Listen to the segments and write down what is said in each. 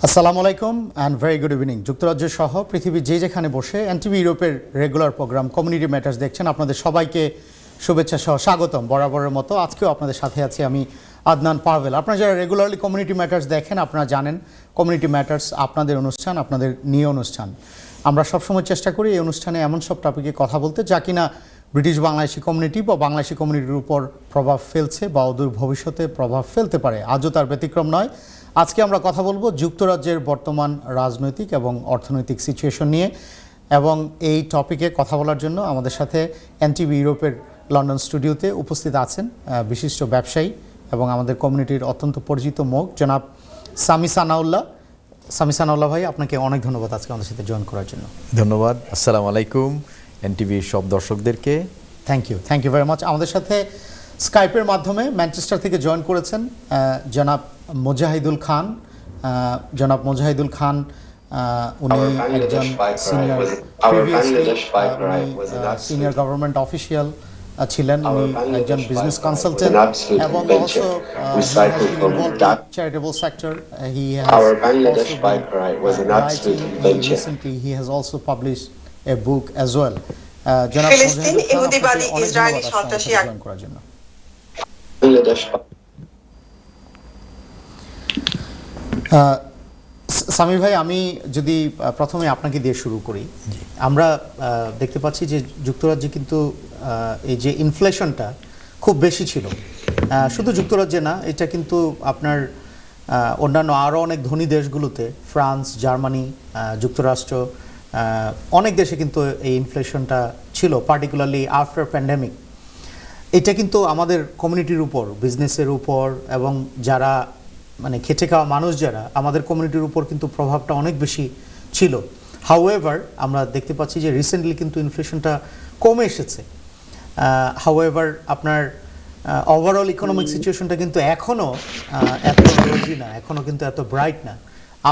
আসসালামু আলাইকুম and very good evening. যুক্তরাজ্য সহ পৃথিবীর যে যেখানে বসে এনটিভি ইউরোপের রেগুলার প্রোগ্রাম কমিউনিটি ম্যাটার্স দেখছেন, আপনাদের সবাইকে শুভেচ্ছা সহ স্বাগতম। বরাবরের মতো আজকেও আপনাদের সাথে আছি আমি আদনান পারভেল। আপনারা যারা রেগুলারলি কমিউনিটি ম্যাটার্স দেখেন আপনারা জানেন কমিউনিটি ম্যাটার্স আপনাদের অনুষ্ঠান, আপনাদের নিয়ে অনুষ্ঠান। আমরা সবসময় চেষ্টা করি এই অনুষ্ঠানে এমন সব টপিকে কথা বলতে যা কিনা ব্রিটিশ বাংলাদেশি কমিউনিটি বা বাংলাদেশি কমিউনিটির উপর প্রভাব ফেলছে বা অদূর ভবিষ্যতে প্রভাব ফেলতে পারে। আজও তার ব্যতিক্রম নয়। আজকে আমরা কথা বলবো যুক্তরাজ্যের বর্তমান রাজনৈতিক এবং অর্থনৈতিক সিচুয়েশন নিয়ে, এবং এই টপিকে কথা বলার জন্য আমাদের সাথে এনটিভি ইউরোপের লন্ডন স্টুডিওতে উপস্থিত আছেন বিশিষ্ট ব্যবসায়ী এবং আমাদের কমিউনিটির অত্যন্ত পরিচিত মুখ জনাব সামি সানাউল্লাহ ভাই, আপনাকে অনেক ধন্যবাদ আজকে আমাদের সাথে জয়েন করার জন্য। ধন্যবাদ। আসসালামু আলাইকুম এনটিভির সব দর্শকদেরকে। Thank you very much. আমাদের সাথে স্কাইপের মাধ্যমে ম্যানচেস্টার থেকে জয়েন করেছেন জনাব মোজাহিদুল খান। উনি একজন সিনিয়র গভর্নমেন্ট অফিসিয়াল ছিলেন, উনি একজন বিজনেস কনসালটেন্ট এবং also charitable sector. He has also published a book as well. ফিলিস্তিন ইহুদিবাদী ইসরায়েলি সন্ত্রাসী জয়েন করার জন্য। সামি ভাই, আমি যদি প্রথমে আপনাকে দিয়ে শুরু করি। আমরা দেখতে পাচ্ছি যে যুক্তরাজ্যে কিন্তু এই যে ইনফ্লেশনটা খুব বেশি ছিল, শুধু যুক্তরাজ্যে না, এটা কিন্তু আপনার অন্যান্য আরও অনেক ধনী দেশগুলোতে, ফ্রান্স, জার্মানি, যুক্তরাষ্ট্র, অনেক দেশে কিন্তু এই ইনফ্লেশনটা ছিল, পার্টিকুলারলি আফটার প্যান্ডেমিক। এটা কিন্তু আমাদের কমিউনিটির উপর, বিজনেসের উপর এবং যারা মানে খেটে খাওয়া মানুষ যারা, আমাদের কমিউনিটির উপর কিন্তু প্রভাবটা অনেক বেশি ছিল। হাউএভার আমরা দেখতে পাচ্ছি যে রিসেন্টলি কিন্তু ইনফ্লেশনটা কমে এসেছে। হাউএভার আপনার ওভারঅল ইকোনমিক সিচুয়েশনটা কিন্তু এখনও এত রোজি না, এখনও কিন্তু এত ব্রাইট না।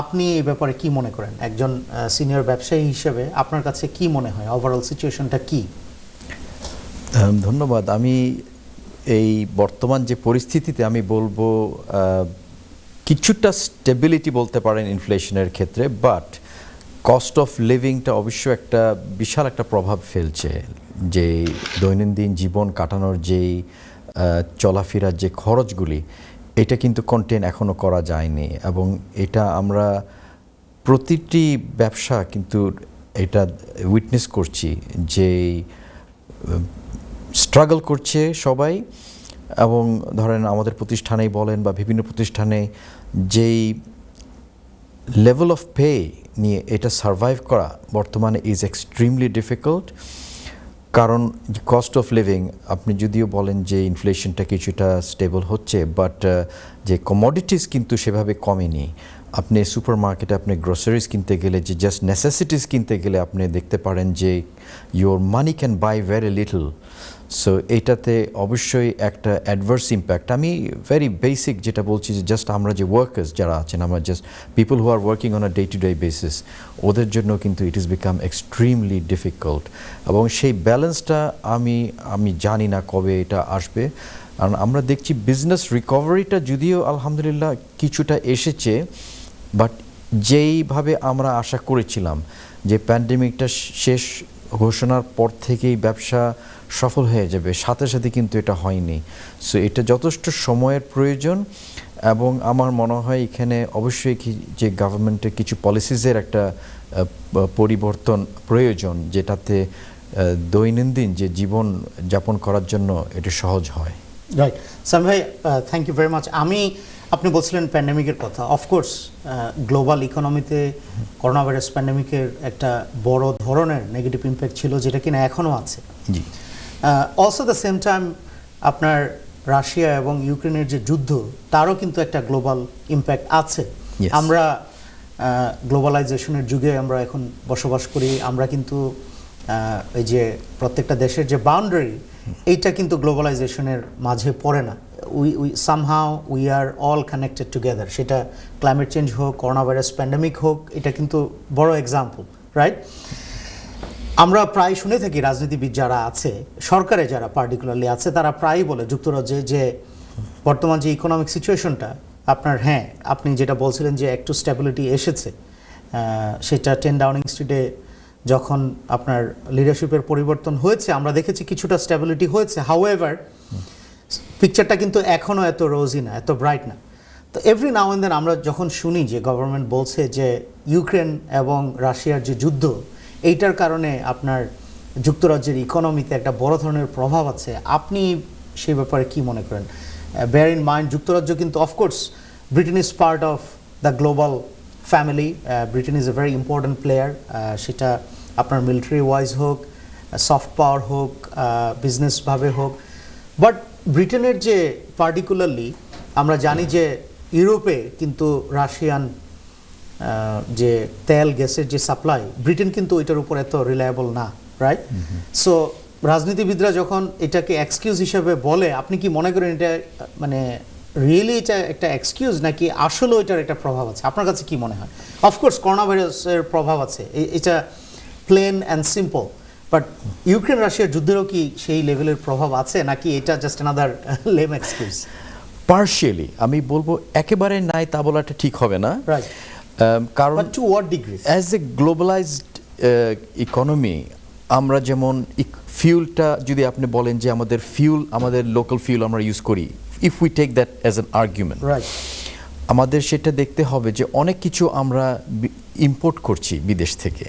আপনি এই ব্যাপারে কি মনে করেন? একজন সিনিয়র ব্যবসায়ী হিসেবে আপনার কাছে কি মনে হয়, ওভারঅল সিচুয়েশনটা কি? ধন্যবাদ। আমি এই বর্তমান যে পরিস্থিতিতে আমি বলবো কিছুটা স্টেবিলিটি বলতে পারেন ইনফ্লেশনের ক্ষেত্রে, বাট কস্ট অফ লিভিংটা অবশ্য একটা বিশাল একটা প্রভাব ফেলছে। যে দৈনন্দিন জীবন কাটানোর যেই চলাফেরার যে খরচগুলি, এটা কিন্তু কন্টেন এখনও করা যায়নি, এবং এটা আমরা প্রতিটি ব্যবসা কিন্তু এটা উইটনেস করছি যে স্ট্রাগল করছে সবাই। এবং ধরেন আমাদের প্রতিষ্ঠানেই বলেন বা বিভিন্ন প্রতিষ্ঠানে যেই লেভেল অফ পে নিয়ে এটা সারভাইভ করা বর্তমানে ইজ এক্সট্রিমলি ডিফিকাল্ট। কারণ কস্ট অফ লিভিং, আপনি যদিও বলেন যে ইনফ্লেশনটা কিছুটা স্টেবল হচ্ছে, বাট যে কমোডিটিস কিন্তু সেভাবে কমেনি। আপনি সুপার মার্কেটে আপনি গ্রোসারিজ কিনতে গেলে, যে জাস্ট নেসেসিটিস কিনতে গেলে আপনি দেখতে পারেন যে your money can buy very little. So এইটাতে অবশ্যই একটা অ্যাডভার্স ইম্প্যাক্ট। আমি ভেরি বেসিক যেটা বলছি যে জাস্ট আমরা যে ওয়ার্কার্স যারা আছেন, আমরা just people who are working on a day to day basis, ওদের জন্য কিন্তু it is become extremely difficult. এবং সেই ব্যালেন্সটা আমি জানি না কবে এটা আসবে। কারণ আমরা দেখছি বিজনেস রিকভারিটা যদিও আলহামদুলিল্লাহ কিছুটা এসেছে, বাট যেইভাবে আমরা আশা করেছিলাম যে প্যান্ডেমিকটা শেষ ঘোষণার পর থেকেই ব্যবসা সফল হয়ে যাবে, সাথে সাথে কিন্তু এটা হয়নি। সো এটা যথেষ্ট সময়ের প্রয়োজন, এবং আমার মনে হয় এখানে অবশ্যই যে গভর্নমেন্টের কিছু পলিসিসের একটা পরিবর্তন প্রয়োজন, যেটাতে দৈনন্দিন যে জীবন যাপন করার জন্য এটা সহজ হয়। রাইট সামি ভাই, থ্যাংক ইউ ভেরি মাচ। আপনি বলছিলেন প্যান্ডেমিকের কথা। অফকোর্স গ্লোবাল ইকোনমিতে করোনা ভাইরাস প্যান্ডেমিকের একটা বড় ধরনের নেগেটিভ ইম্প্যাক্ট ছিল, যেটা কিনা এখনও আছে। জি। অলসো দ্য সেম টাইম আপনার রাশিয়া এবং ইউক্রেনের যে যুদ্ধ, তারও কিন্তু একটা গ্লোবাল ইম্প্যাক্ট আছে। আমরা গ্লোবালাইজেশনের যুগে আমরা এখন বসবাস করি। আমরা কিন্তু এই যে প্রত্যেকটা দেশের যে বাউন্ডারি, এইটা কিন্তু গ্লোবালাইজেশনের মাঝে পড়ে না। We are all connected together. সেটা ক্লাইমেট চেঞ্জ হোক, করোনা ভাইরাস প্যান্ডেমিক হোক, এটা কিন্তু বড় এক্সাম্পল, রাইট? আমরা প্রায় শুনে থাকি রাজনীতিবিদ যারা আছে, সরকারে যারা পার্টিকুলারলি আছে, তারা প্রায়ই বলে যুক্তরাজ্যে যে বর্তমান যে ইকোনমিক সিচুয়েশনটা আপনার হ্যাঁ আপনি যেটা বলছিলেন যে একটু স্ট্যাবিলিটি এসেছে, সেটা 10 ডাউনিং স্ট্রিটে যখন আপনার লিডারশিপের পরিবর্তন হয়েছে আমরা দেখেছি কিছুটা স্ট্যাবিলিটি হয়েছে। হাউএভার পিকচারটা কিন্তু এখনও এত রোজি না, এত ব্রাইট না। তো এভরি নাও অ্যান্ড দেন আমরা যখন শুনি যে গভর্নমেন্ট বলছে যে ইউক্রেন এবং রাশিয়ার যে যুদ্ধ এইটার কারণে আপনার যুক্তরাজ্যের ইকোনমিতে একটা বড় ধরনের প্রভাব আছে, আপনি সেই ব্যাপারে কি মনে করেন? বেয়ার ইন মাইন্ড যুক্তরাজ্য কিন্তু of course Britain is part of the global family, Britain is a very important player, সেটা আপনার মিলিটারি ওয়াইজ হোক, সফট পাওয়ার হোক, বিজনেসভাবে হোক। বাট ব্রিটেনের যে পার্টিকুলারলি আমরা জানি যে ইউরোপে কিন্তু রাশিয়ান যে তেল গ্যাসের যে সাপ্লাই, ব্রিটেন কিন্তু ওইটার উপর এত রিলায়েবল না, রাইট? সো রাজনীতিবিদরা যখন এটাকে এক্সকিউজ হিসেবে বলে, আপনি কি মনে করেন এটা মানে রিয়েলি এটা একটা এক্সকিউজ নাকি আসলে এটার একটা প্রভাব আছে? আপনার কাছে কি মনে হয়? অফকোর্স করোনা ভাইরাসের প্রভাব আছে, এটা plain and simple, but Ukraine রাশিয়ার যুদ্ধেরও কি সেই লেভেলের প্রভাব আছে নাকি এটা just another lame excuse? Partially আমি বলবো একেবারে নাই তা বলাটা ঠিক হবে না, রাইট? কারণ to what degree as a globalized economy আমরা যেমন ফিউলটা যদি আপনি বলেন যে আমাদের লোকাল ফিউল আমরা ইউজ করি, if we take that as an argument, right, আমাদের সেটা দেখতে হবে যে অনেক কিছু আমরা ইম্পোর্ট করছি বিদেশ থেকে।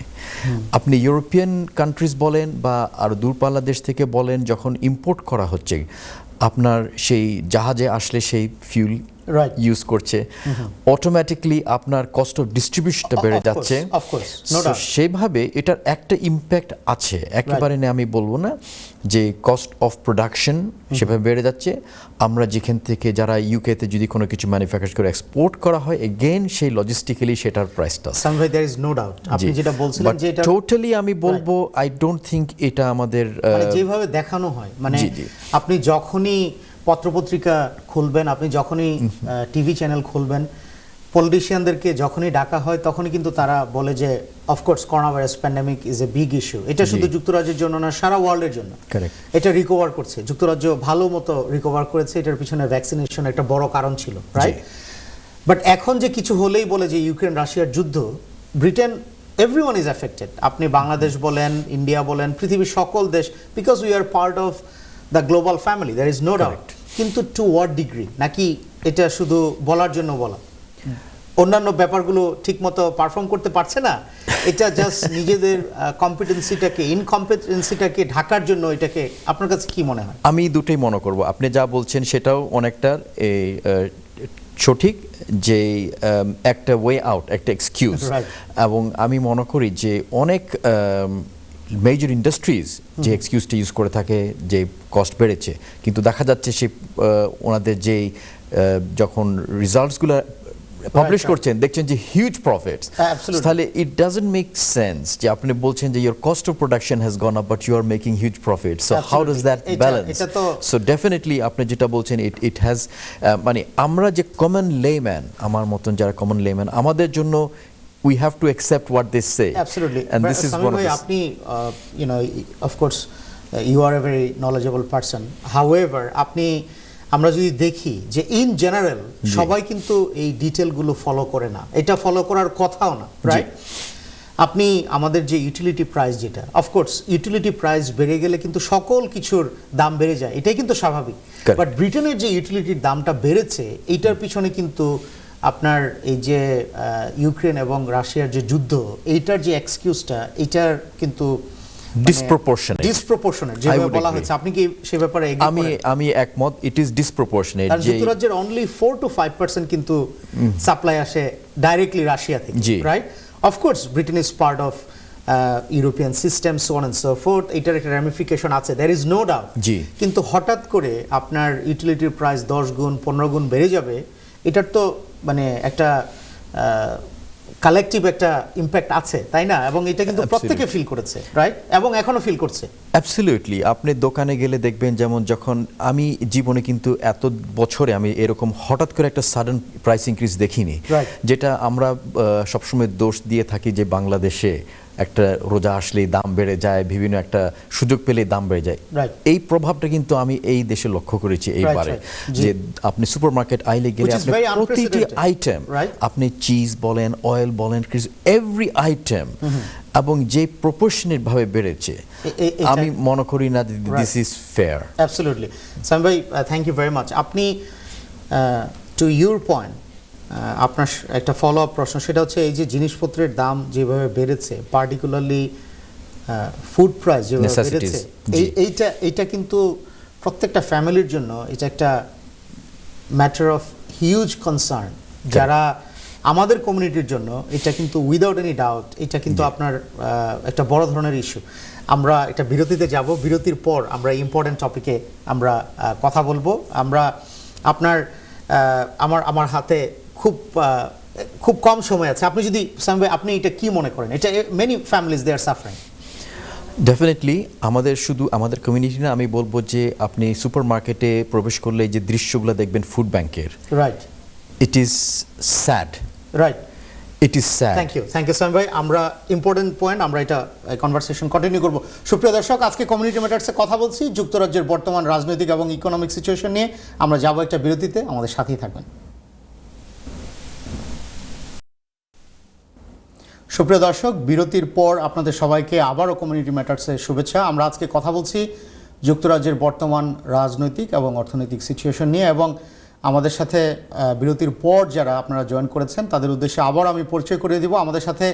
আপনি ইউরোপিয়ান কান্ট্রিজ বলেন বা আরও দূরপাল্লা দেশ থেকে বলেন, যখন ইম্পোর্ট করা হচ্ছে আপনার সেই জাহাজে আসলে সেই ফিউল ইউজ করছে, অটোমেটিকলি আপনার কস্ট অফ ডিস্ট্রিবিউশনটা বেড়ে যাচ্ছে। সেইভাবে এটার একটা ইম্প্যাক্ট আছে, একেবারে না আমি বলবো না যে কস্ট অফ প্রোডাকশন সেভাবে বেড়ে যাচ্ছে। আমরা যেখান থেকে যারা ইউকেতে যদি কোনো কিছু ম্যানুফ্যাকচার করে এক্সপোর্ট করা হয়, এগেইন সেই লজিস্টিক্যালি সেটার প্রাইসটা টোটালি আমি বলবো আই ডোন্ট থিঙ্ক এটা আমাদের যেভাবে দেখানো হয়, মানে আপনি যখনই পত্রপত্রিকা খুলবেন, আপনি যখনই টিভি চ্যানেল খুলবেন, পলিটিশিয়ানদেরকে যখনই ডাকা হয় তখনই কিন্তু তারা বলে যে of course corona virus pandemic is a big issue. এটা শুধু যুক্তরাজ্যের জন্য না, সারা ওয়ার্ল্ডের জন্য এটা রিকভার করছে। যুক্তরাজ্য ভালো মতো রিকভার করেছে, এটার পিছনে ভ্যাকসিনেশন একটা বড় কারণ ছিল, রাইট? বাট এখন যে কিছু হলেই বলে যে ইউক্রেন রাশিয়ার যুদ্ধ, ব্রিটেন এভরিওয়ান ইজ এফেক্টেড। আপনি বাংলাদেশ বলেন, ইন্ডিয়া বলেন, পৃথিবীর সকল দেশ, because we are part of the global family, there is no doubt. কিন্তু টু হোয়াট ডিগ্রি? নাকি এটা শুধু বলার জন্য বলা, অন্যান্য ব্যাপারগুলো ঠিকমতো পারফর্ম করতে পারছে না, এটা জাস্ট নিজেদের ইনকম্পিটেন্সিটাকে ঢাকার জন্য এটাকে? আপনার কাছে কি মনে হয়? আমি দুটোই মনে করব, আপনি যা বলছেন সেটাও অনেকটা সঠিক, যে একটা ওয়ে আউট, একটা এক্সকিউজ। এবং আমি মনে করি যে অনেক মেজর ইন্ডাস্ট্রিজ যে এক্সকিউজটা ইউজ করে থাকে যে কস্ট বেড়েছে, কিন্তু দেখা যাচ্ছে সে ওনাদের যেই যখন রিজাল্টসগুলো পাবলিশ করছেন দেখছেন যে হিউজ প্রফিটস। তাহলে ইট ডাজন্ট মেক সেন্স যে আপনি বলছেন যে your cost of production has gone up but you are making huge profit. So how does that balance? So definitely আপনি যেটা বলছেন ইট হ্যাজ, মানে আমরা যে কমন লেম্যান, আমার মতন যারা কমন লেম্যান, আমাদের জন্য we have to accept what they say. Absolutely. And this is one of the... Apni, you know, of course, you are a very knowledgeable person. However, আপনি আমরা যদি দেখি যে ইন জেনারেল সবাই কিন্তু এই ডিটেলগুলো ফলো করে না, এটা ফলো করার কথাও না, রাইট? আপনি আমাদের যে ইউটিলিটি প্রাইস, যেটা অফকোর্স ইউটিলিটি প্রাইস বেড়ে গেলে কিন্তু সকল কিছুর দাম বেড়ে যায়, এটাই কিন্তু স্বাভাবিক। বাট ব্রিটেনের যে ইউটিলিটির দামটা বেড়েছে, এইটার পিছনে কিন্তু আপনার এই যে ইউক্রেন এবং রাশিয়ার যে যুদ্ধ, এইটার যে এক্সকিউজটা, এইটার কিন্তু ডিসপ্রপোর্শনেট যেভাবে বলা হয়েছে। আপনি কি সে ব্যাপারে আমি একমত, ইট ইজ ডিসপ্রপোর্শনেট। যুক্তরাজ্যের অনলি 4 to 5% কিন্তু সাপ্লাই আসে ডাইরেক্টলি রাশিয়া থেকে, right? Of course Britain is part of European system, so on and so forth, এটার একটা র্যামিফিকেশন আছে, দ্যার ইজ নো ডাউট। কিন্তু হঠাৎ করে আপনার ইউটিলিটির প্রাইস 10 গুণ 15 গুণ বেড়ে যাবে, এটার তো মানে একটা কালেকটিভ একটা ইম্প্যাক্ট আছে, তাই না? এবং এটা কিন্তু প্রত্যেকে ফিল করেছে, রাইট? এবং এখনো ফিল করছে। অ্যাবসলিউটলি, আপনি দোকানে গেলে দেখবেন, যেমন যখন আমি জীবনে কিন্তু এত বছরে আমি এরকম হঠাৎ করে একটা সাডেন প্রাইস ইনক্রিজ দেখিনি, Right. যেটা আমরা সবসময় দোষ দিয়ে থাকি যে বাংলাদেশে একটা রোজা আসলেই দাম বেড়ে যায়, বিভিন্ন একটা সুযোগ পেলেই দাম বেড়ে যায়। Right. এই প্রভাবটা কিন্তু আমি এই দেশে লক্ষ্য করেছি এইবারে, right. যে আপনি সুপারমার্কেট আইলে গেলে Which is আপনি very প্রতিটি unprecedented, আইটেম, right? আপনি চিজ বলেন, অয়েল বলেন, এভরি আইটেম, এবং যে প্রপোর্শনেট ভাবে বেড়েছে, আমি মনে করি না this is fair. Absolutely. Sami ভাই, থ্যাংক ইউ ভেরি মাচ। আপনি টু ইউর পয়েন্ট, আপনার একটা ফলো আপ প্রশ্ন, সেটা হচ্ছে এই যে জিনিসপত্রের দাম যেভাবে বেড়েছে, পার্টিকুলারলি ফুড প্রাইস যেভাবে Necessities, বেড়েছে, এইটা কিন্তু প্রত্যেকটা ফ্যামিলির জন্য এটা একটা ম্যাটার অফ হিউজ কনসার্ন। যারা আমাদের কমিউনিটির জন্য এটা কিন্তু উইদাউট এনি ডাউট এটা কিন্তু আপনার একটা বড় ধরনের ইস্যু। আমরা একটা বিরতিতে যাব, বিরতির পর আমরা ইম্পর্টেন্ট টপিকে আমরা কথা বলবো। আমরা আপনার আমার হাতে খুব কম সময় আছে, আপনি যদি সামি ভাই, আপনি এটা কি মনে করেন? এটা many families they are suffering. Definitely আমাদের কমিউনিটি না, আমি বলবো যে আপনি সুপার মার্কেটে প্রবেশ করলে যে দৃশ্যগুলো দেখবেন ফুড ব্যাংকের, right, it is sad, right, it is sad. Thank you Sami ভাই। আমরা ইম্পর্টেন্ট পয়েন্ট, আমরা এটা কনভারসেশন কন্টিনিউ করব। সুপ্রিয় দর্শক, আজকে কমিউনিটি ম্যাটার্সে কথা বলছি যুক্তরাজ্যের বর্তমান রাজনৈতিক এবং ইকোনমিক সিচুয়েশন নিয়ে। আমরা যাব একটা বিরতিতে, আমাদের সাথেই থাকবেন। সুপ্রিয় দর্শক, বিরতির পর আপনাদের সবাইকে আবারও কমিউনিটি ম্যাটার্সে শুভেচ্ছা। আমরা আজকে কথা বলছি যুক্তরাজ্যের বর্তমান রাজনৈতিক এবং অর্থনৈতিক সিচুয়েশন নিয়ে, এবং আমাদের সাথে বিরতির পর যারা আপনারা জয়েন করেছেন তাদের উদ্দেশ্যে আবার আমি পরিচয় করে দিব। আমাদের সাথে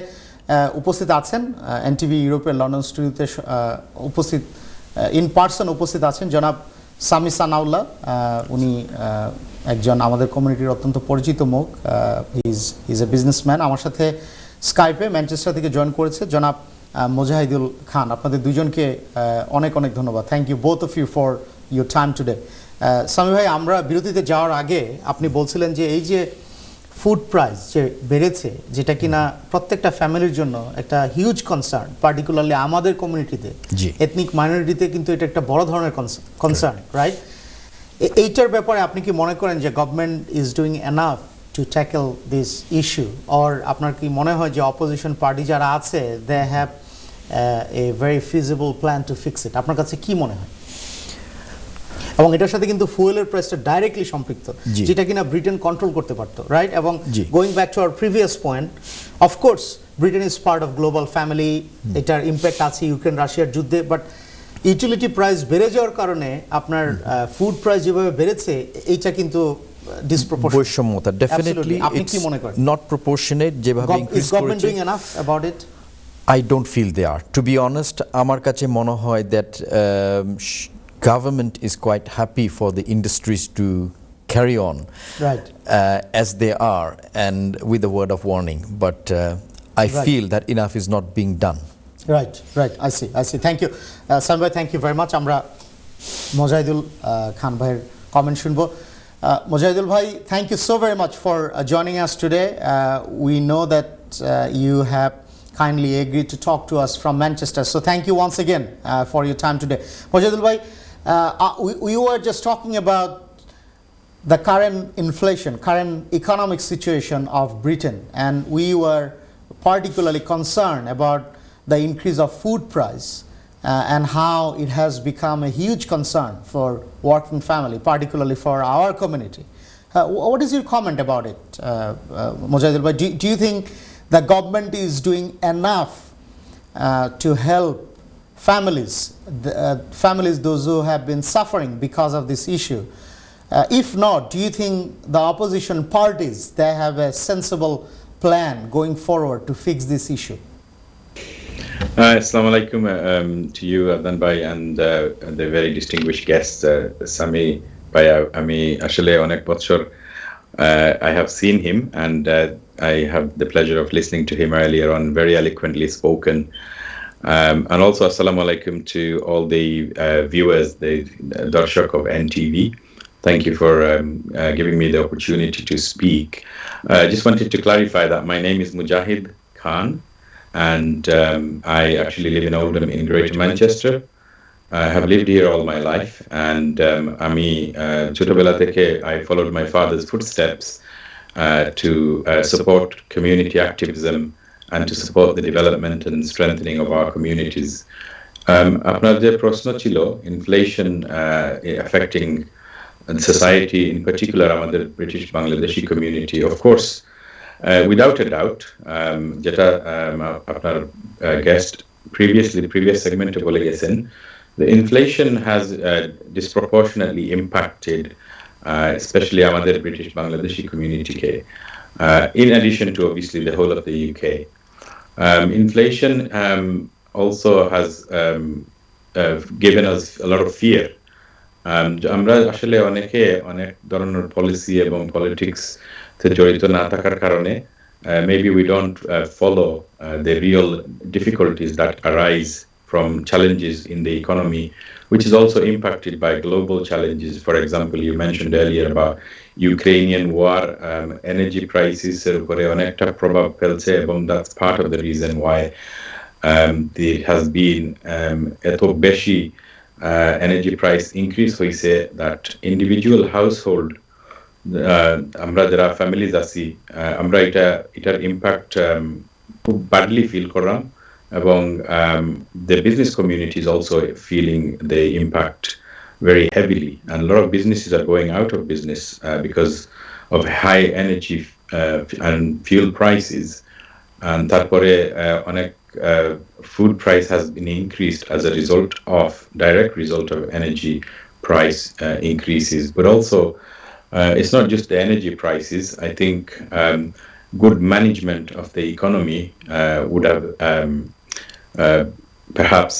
উপস্থিত আছেন এনটিভি ইউরোপের লন্ডন স্টুডিওতে উপস্থিত ইন পার্সন উপস্থিত আছেন জনাব সামি সানাউল্লাহ। উনি একজন আমাদের কমিউনিটির অত্যন্ত পরিচিত মুখ, ইজ এ বিজনেসম্যান। আমার সাথে স্কাইপে ম্যানচেস্টার থেকে জয়েন করেছে জনাব মোজাহিদুল খান। আপনাদের দুজনকে অনেক অনেক ধন্যবাদ। Thank you both of you for your time today. Sami ভাই, আমরা বিরতিতে যাওয়ার আগে আপনি বলছিলেন যে এই যে ফুড প্রাইস যে বেড়েছে, যেটা কিনা প্রত্যেকটা ফ্যামিলির জন্য একটা হিউজ কনসার্ন, পার্টিকুলারলি আমাদের কমিউনিটিতে, এথনিক মাইনরিটিতে কিন্তু এটা একটা বড় ধরনের কনসার্ন, রাইট? এইটার ব্যাপারে আপনি কি মনে করেন যে government is doing enough to tackle this issue, or আপনার কি মনে হয় যে অপোজিশন পার্টি যারা আছে they have a very feasible plan to fix it? আপনার কাছে কি মনে হয়? এবং এটার সাথে কিন্তু ফুয়েলের প্রাইসটা ডাইরেক্টলি সম্পৃক্ত, যেটা কিনা ব্রিটেন কন্ট্রোল করতে পারতো, রাইট? এবং going back to our previous point, of course Britain is part of global family, এটার ইম্প্যাক্ট আছে ইউক্রেন রাশিয়ার যুদ্ধে, বাট ইউটিলিটি প্রাইস বেড়ে যাওয়ার কারণে আপনার ফুড প্রাইস যেভাবে বেড়েছে, এইটা কিন্তু বৈষম্যতা ডেফিনেটলি আপনি কি মনে করেন? নট প্রপোর্শনেট যেভাবে ইনক্রিজ করেছে। Government doing enough about it? I don't feel they are. To be honest, আমার কাছে মনে হয় that government is quite happy for the industries to carry on, right, as they are, and with a word of warning. But I feel that enough is not being done. Right. I see. Thank you, Sam bhai. Thank you very much. আমরা মোজাহিদুল খান ভাইয়ের comment শুনবো। Mojahidul bhai, thank you so very much for joining us today. We know that you have kindly agreed to talk to us from Manchester, so thank you once again for your time today. Mojahidul bhai, we were just talking about the current inflation, current economic situation of Britain, and we were particularly concerned about the increase of food price and how it has become a huge concern for working family, particularly for our community. What is your comment about it, Mojahidul bhai? Do you think the government is doing enough to help families those who have been suffering because of this issue? If not, do you think the opposition parties, they have a sensible plan going forward to fix this issue? Assalamu alaikum to you, Adnan bhai, and the very distinguished guest, Sami bhai. Ami ashole onek bochor I have seen him, and I have the pleasure of listening to him earlier on, very eloquently spoken. And also assalamu alaikum to all the viewers, the darshak of NTV. Thank you for giving me the opportunity to speak. I just wanted to clarify that my name is Mujahid Khan, and I actually live in Oldham in Greater Manchester. I have lived here all my life, and আমি ছোটবেলা থেকে I followed my father's footsteps to support community activism and to support the development and strengthening of our communities. আপনার যে প্রশ্ন ছিল inflation affecting society, in particular আমাদের British Bangladeshi community, of course, without a doubt, যেটা আপনার guest previous segment বলে গেছেন, the inflation has disproportionately impacted especially আমাদের British Bangladeshi community in addition to obviously the whole of the UK. Inflation also has given us a lot of fear. আমরা আসলে অনেকে অনেক ধরনের পলিসি এবং politics তে জড়িত না থাকার কারণে maybe we don't follow the real difficulties that arise from challenges in the economy, which is also impacted by global challenges. For example, you mentioned earlier about Ukrainian war, energy prices উপরে অনেকটা প্রভাব ফেলছে, এবং that's part of the reason why there has been এত বেশি energy price increase হয়েছে that individual household আমরা যারা ফ্যামিলিজ আছি আমরা এটার ইম্প্যাক্ট খুব badly feel করলাম, এবং the business community is also feeling the impact very heavily, and a lot of businesses are going out of business because of high energy and fuel prices, and তারপরে অনেক food price has been increased as a direct result of energy price increases. But also it's not just the energy prices. I think good management of the economy would have perhaps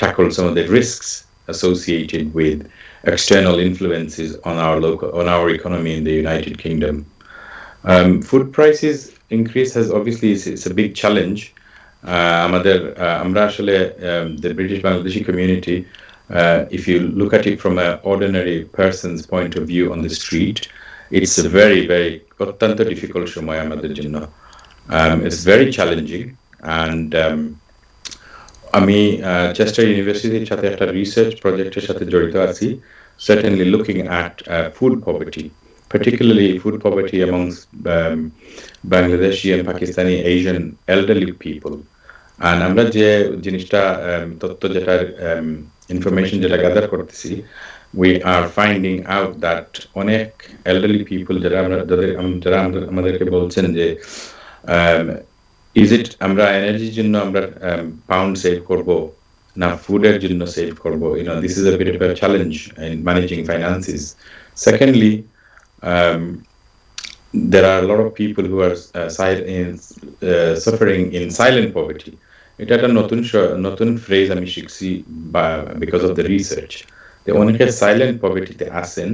tackled some of the risks associated with external influences on our economy in the United Kingdom. Food prices increase has obviously it's a big challenge. আমরা আসলে the British Bangladeshi community, if you look at it from an ordinary person's point of view on the street, it's a very very অত্যন্ত difficult সময় আমাদের জন্য. It's very challenging, and আমি Chester ইউনিভার্সিটির সাথে একটা রিসার্চ প্রজেক্টের সাথে জড়িত আছি, certainly looking at food poverty, particularly food poverty amongst Bangladeshi and Pakistani Asian elderly people. And আমরা যে জিনিসটা তথ্য যেটা information যেটা গ্যাদার করতেছি, we are finding out that অনেক elderly people যারা আমাদেরকে বলছেন যে is it আমরা এনার্জির জন্য আমরা pound save করব না ফুডের জন্য save করব, this is a bit of a challenge in managing finances. Secondly, there are a lot of people who are suffering in silent poverty. এটা একটা নতুন phrase আমি শিখছি because of the research. The অনেকে silent poverty তে আসেন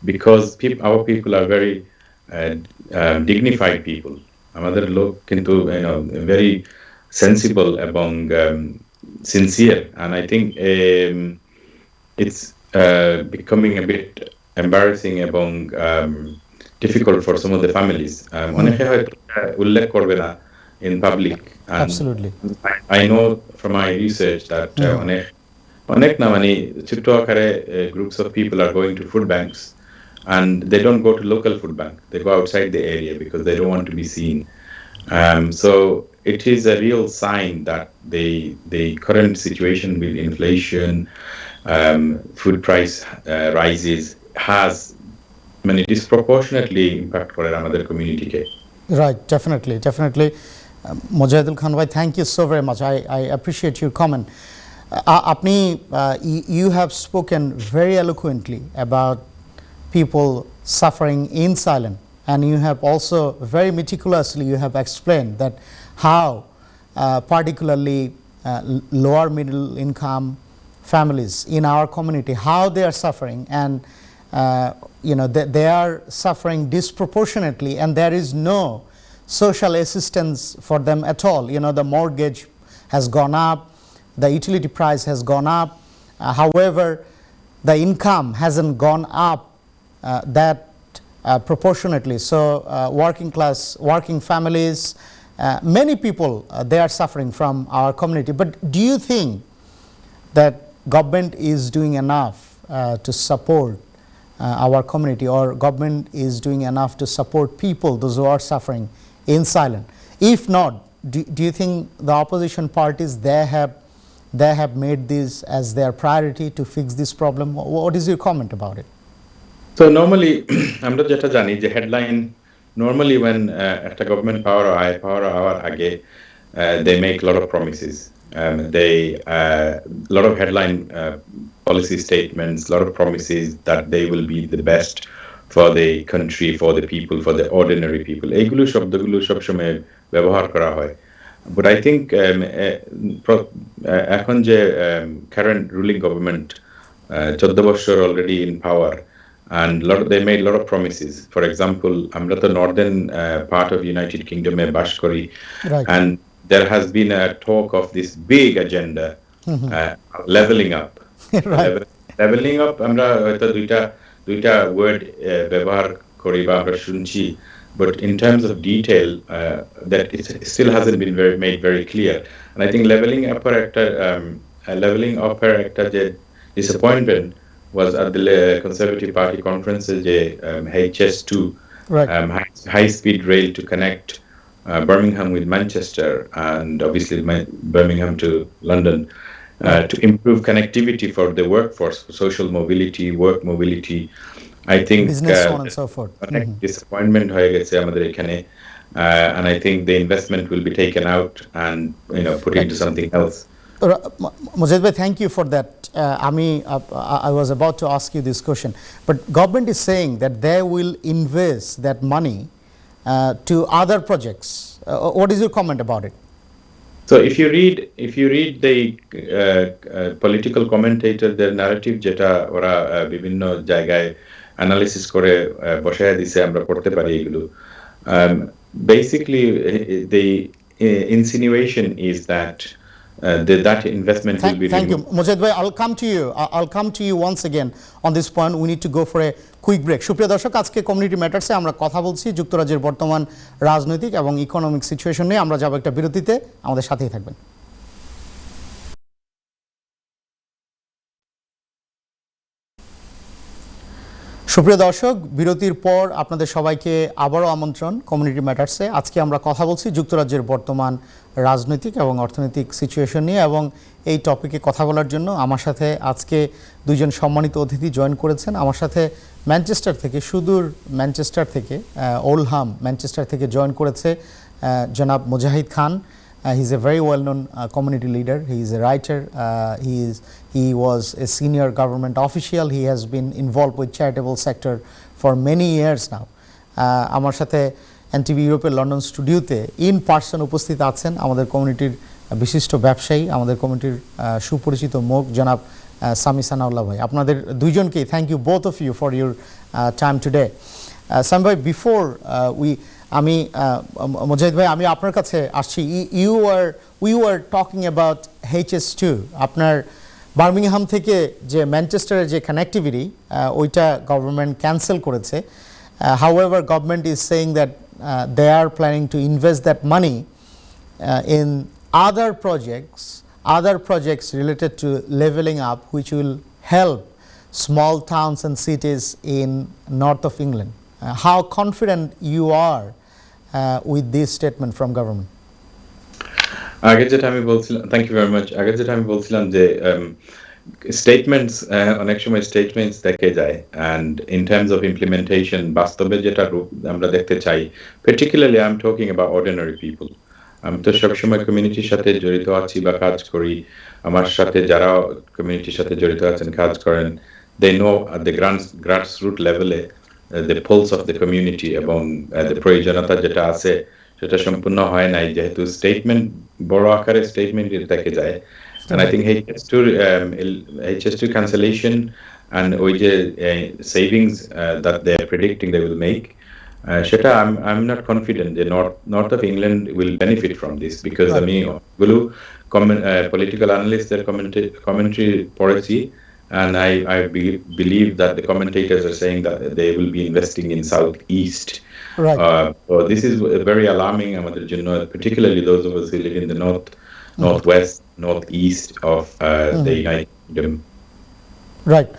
because our people are very dignified people. আমাদের লোক কিন্তু very sensible এবং sincere, and I think it's becoming a bit embarrassing এবং difficult for some of the families. অনেকে হয়তো উল্লেখ করবে না in public, and absolutely I know from my research that অনেক না মানে ছোট আকারে groups of people are going to food banks, and they don't go to local food bank, they go outside the area because they don't want to be seen. So it is a real sign that the current situation with inflation, food price rises has many disproportionately impact করে আমাদের community K. Right, definitely. Mojahidul Khan bhai, thank you so very much. I appreciate your comment. You have spoken very eloquently about people suffering in silence, and you have also very meticulously explained that how particularly lower middle income families in our community, how they are suffering, and they are suffering disproportionately, and there is no social assistance for them at all. The mortgage has gone up, the utility price has gone up, however the income hasn't gone up that proportionately. So working families, many people they are suffering from our community. But do you think that government is doing enough to support our community, or government is doing enough to support people, those who are suffering in silence? If not, do you think the opposition parties, they have made this as their priority to fix this problem? What is your comment about it? So normally, আমরা যেটা জানি যে headline normally when একটা government power হওয়ার আগে they make a lot of promises. They lot of headline policy statements, a lot of promises that they will be the best for the country, for the people, for the ordinary people. এইগুলো শব্দগুলো সবসময় ব্যবহার করা হয়. But I think এখন যে current ruling government 14 বছর already in power, and they made a lot of promises. For example, আমরা তো northern part of United Kingdom এ বাস করি, and there has been a talk of this big agenda, leveling up. Leveling up, আমরা হয়তো দুইটা word ব্যবহার করি বা আমরা শুনছি, but in terms of detail, that it still hasn't been made very clear. And I think leveling up একটা যে disappointment was at the Conservative Party conference, the HS2, high-speed rail to connect Birmingham with Manchester, and obviously Birmingham to London, to improve connectivity for the workforce, for social mobility, work mobility. I think business, so on and so forth. Disappointment হয়ে গেছে আমাদের এখানে, and I think the investment will be taken out and put into something else. Mojed bhai, thank you for that. I was about to ask you this question, but government is saying that they will invest that money to other projects. What is your comment about it? So if you read the political commentator, their narrative যেটা ওরা বিভিন্ন জায়গায় analysis করে বসায় দিছে, আমরা পড়তে পারি এগুলো. Basically, the insinuation is that that investment will be. Thank you, Mojed bhai. I'll come to you once again on this point. We need to go for a quick break. সুপ্রিয় দর্শক, আজকে কমিউনিটি ম্যাটার্সে আমরা কথা বলছি যুক্তরাজ্যের বর্তমান রাজনৈতিক এবং ইকোনমিক সিচুয়েশন নিয়ে। আমরা যাব একটা বিরতিতে, আমাদের সাথেই থাকবেন। সুপ্রিয় দর্শক, বিরতির পর আপনাদের সবাইকে আবারও আমন্ত্রণ কমিউনিটি ম্যাটার্সে। আজকে আমরা কথা বলছি যুক্তরাজ্যের বর্তমান রাজনৈতিক এবং অর্থনৈতিক সিচুয়েশন নিয়ে, এবং এই টপিকে কথা বলার জন্য আমার সাথে আজকে দুইজন সম্মানিত অতিথি জয়েন করেছেন। আমার সাথে ম্যানচেস্টার থেকে, সুদূর ম্যানচেস্টার থেকে, ওলহাম ম্যানচেস্টার থেকে জয়েন করেছে জনাব মুজাহিদ খান. He is a very well-known community leader. He is a writer. He was a senior government official. He has been involved with charitable sector for many years now. আমার সাথে NTV ইউরোপের London স্টুডিওতে in person উপস্থিত আছেন আমাদের কমিউনিটির বিশিষ্ট ব্যবসায়ী, আমাদের কমিউনিটির সুপরিচিত মুখ জনাব সামি সানাউল্লাহ ভাই। আপনাদের দুইজনকেই thank you both of you for your time today. Sami ভাই, বিফোর আমি মুজাহিদ ভাই, আমি আপনার কাছে আসছি। We were talking about HS2, আপনার বার্মিংহাম থেকে যে ম্যানচেস্টারের যে কানেক্টিভিটি, ওইটা গভর্নমেন্ট ক্যান্সেল করেছে। However, government is saying that they are planning to invest that money in other projects related to leveling up, which will help small towns and cities in north of England. How confident you are with this statement from government? আগে যেটা আমি বলছিলাম, thank you very much. আগে যেটা আমি বলছিলাম যে statements, অনেক সময় স্টেটমেন্টস দেখে যায়, and in terms of implementation, বাস্তবে যেটা রূপ আমরা দেখতে চাই, particularly I am talking about ordinary people. আমি তো সবসময় কমিউনিটির সাথে জড়িত আছি বা কাজ করি। আমার সাথে যারা কমিউনিটির সাথে জড়িত আছেন, কাজ করেন, they know at the grassroots লেভেলে the pulse of the community, এবং প্রয়োজনীয়তা যেটা আছে সেটা সম্পূর্ণ হয় নাই, যেহেতু স্টেটমেন্ট বড় আকারে স্টেটমেন্ট দেখে যায়। And I think HS2 cancellation and ওই যে savings that they are predicting they will make, সেটা I'm not confident যে north of England will benefit from this, because আমি গুলো political analysts-দের commentary পড়েছি, and I believe that the commentators are saying that they will be investing in southeast. So this is very alarming আমাদের জন্য, particularly those of us who live in the north. northwest, northeast of the United Kingdom. Right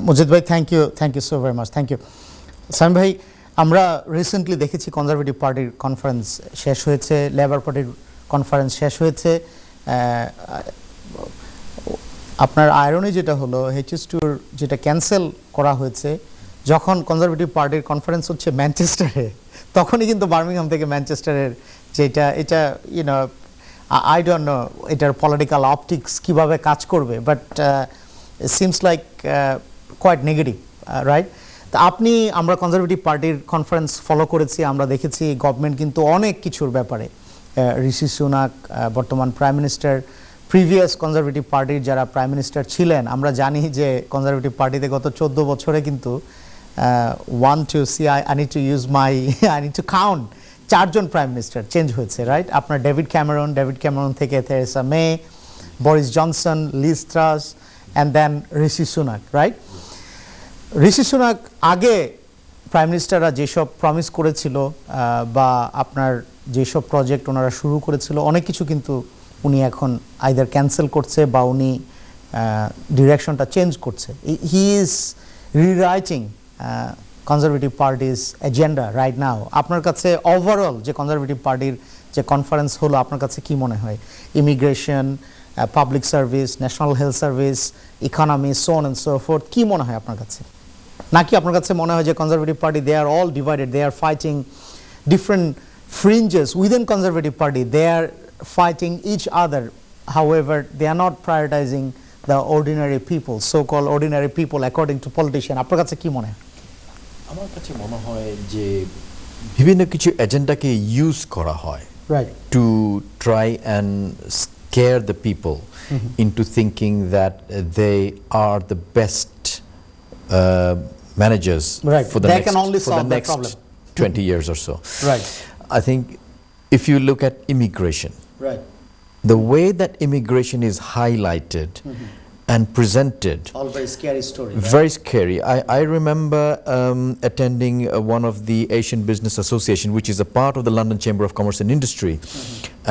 Majid ভাই thank you so very much thank you Saim ভাই আমরা recently দেখেছি conservative পার্টির conference শেষ হয়েছে, labour পার্টির কনফারেন্স শেষ হয়েছে। আপনার আয়রনি যেটা হলো HS2 যেটা ক্যান্সেল করা হয়েছে, যখন কনজারভেটিভ পার্টির কনফারেন্স হচ্ছে ম্যানচেস্টারে, তখনই কিন্তু বার্মিংহাম থেকে ম্যানচেস্টারের যেটা এটা ইউনো আই ডোন্ট নো এটার পলিটিক্যাল অপটিক্স কিভাবে কাজ করবে, but seems like quite negative, right? তা আমরা কনজারভেটিভ পার্টির কনফারেন্স ফলো করেছি, আমরা দেখেছি গভর্নমেন্ট কিন্তু অনেক কিছুর ব্যাপারে, ঋষি সুনাক বর্তমান প্রাইম মিনিস্টার, প্রিভিয়াস কনজারভেটিভ পার্টির যারা প্রাইম মিনিস্টার ছিলেন, আমরা জানি যে কনজারভেটিভ পার্টিতে গত 14 বছরে কিন্তু I need to count 4 জন প্রাইম মিনিস্টার চেঞ্জ হয়েছে, রাইট? আপনার ডেভিড ক্যামেরন থেকে Theresa May, Boris Johnson, Liz Truss, and then Rishi Sunak, right? Rishi Sunak আগে প্রাইম মিনিস্টাররা যেসব প্রমিস করেছিল বা আপনার যেসব প্রজেক্ট ওনারা শুরু করেছিল, অনেক কিছু কিন্তু উনি এখন আইদার ক্যান্সেল করছে বা উনি ডিরেকশনটা চেঞ্জ করছে। He is rewriting conservative parties agenda right now. আপনার কাছে ওভারঅল যে কনজারভেটিভ পার্টির যে কনফারেন্স হলো, আপনার কাছে কি মনে হয়? Immigration, public service, national health service, economy, so on and so fourth, কি মনে হয় আপনার কাছে? নাকি আপনার কাছে মনে হয় যে conservative party they are all divided, they are fighting different fringes within conservative party, they are fighting each other, however they are not prioritizing the ordinary people, so-called ordinary people according to politician? আপনার কাছে কি মনে হয়? আমার কাছে মনে হয় যে বিভিন্ন কিছু এজেন্ডাকে ইউজ করা হয়, right, to try and scare the people into thinking that they are the best managers right, for the they next, can only for solve the the next problem. 20 years or so. Right, I think if you look at immigration, right, the way that immigration is highlighted and presented, all very scary story, right? very scary. I remember attending one of the Asian Business Association, which is a part of the London Chamber of Commerce and Industry,